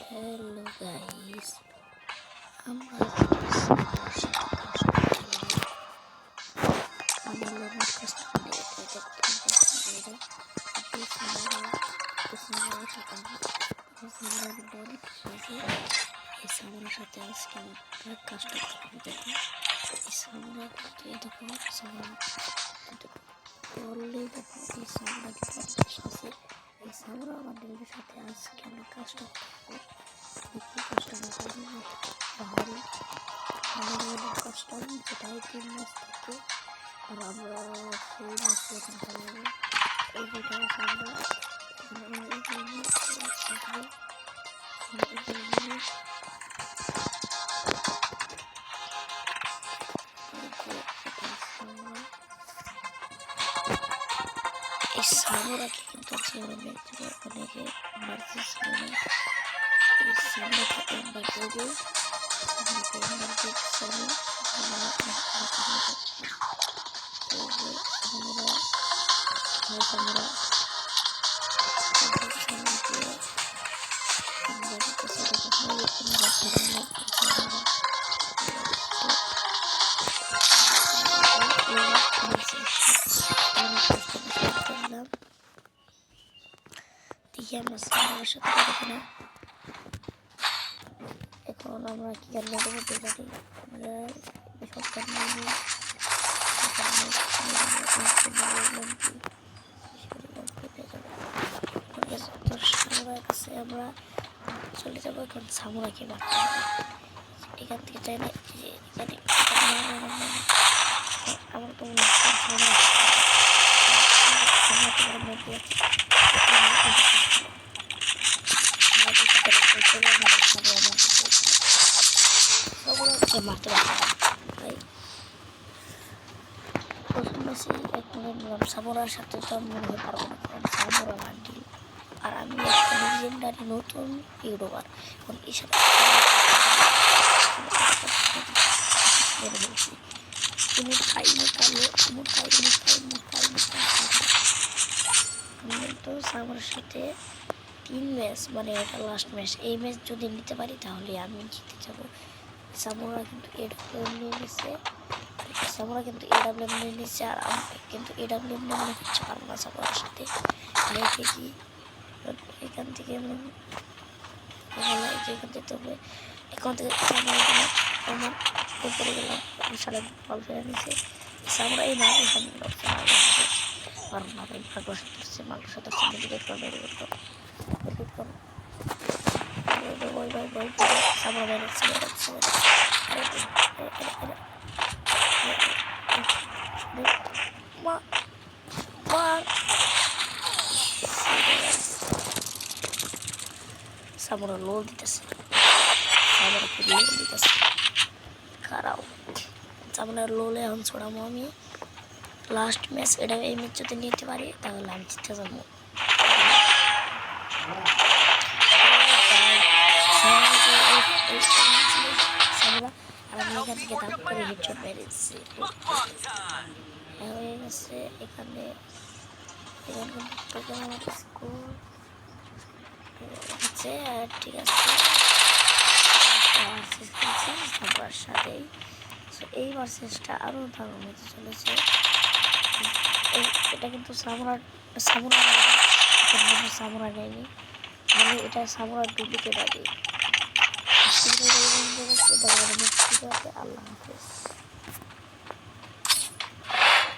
Hello guys, আমরা সাথে আজকে কাজটা দেখো সামরা কিন্তু দেখো বললেই দেখো এই সামরা কিন্তু আসতেছে। এই সামরা আমাদের সাথে আজকে আমরা কাজটা কাস্টম যেটাই 3 মাস থাকে আর আমরা সেই মাসে এখন ভালো এই যেটা আমরা এই সামরাকে কিন্তু জীবনে অনেকে ভার্সেস গেমে এই সামরাকে একবার করবো আমরা সাথে দেখি না। এখন আমরা কি জানি করতে পারি আমরা সরকার কাছে আমরা চলে যাবো। এখন সামুরাকে মারতে হবে। এখান থেকে চাই না যে এখানে আমার তো মারতে পারি প্রথম বেশি এক মনে নিলাম সামরার সাথে তো মনে হতে পারবো না, কারণ সামরা লান্ডিল আর আমি একটা লিজেন্ডারি নতুন ইউটিউবার। এখন এই সাথে আমি তো সামরার সাথে 3 ম্যাচ মানে এটা লাস্ট ম্যাচ। এই ম্যাচ যদি নিতে পারি তাহলে আমি জিতে যাবো। সামরা কিন্তু এডাব্লিউএম নিয়ে নিচ্ছে, সামরা কিন্তু এডাব্লিউএম নিয়ে নিচ্ছে আর আমি কিন্তু এডাব্লিউএম নিয়ে মনে হচ্ছে পারবো না সামরার সাথে। কি এখান থেকে এখান থেকে তবে এখান থেকে আমার উপরে গেলাম সারা বল ফেলে নিচ্ছে সামরা এই মাল পারবো না ভাই সামরা বেরোচ্ছে সামরা লোল দিতেছে, খারাপ সামরা লোলে এখন ছড়াবো আমি লাস্ট ম্যাচ। এটা এই ম্যাচ যদি নিতে পারি তাহলে আমি জিতে যাবো। আর আমি এখান থেকে দাম করে হেডশট মেরেছি হয়ে গেছে। এখানে আমার স্কোর আছে আর ঠিক আছে সবার সাথেই। এই ভার্সেসটা আরও দারুণ হতে চলেছে। এটা কিন্তু সামরা নেয়নি, মানে এটা সামরার ডুপ্লিকেট আগে। আল্লাহ হাফেজ।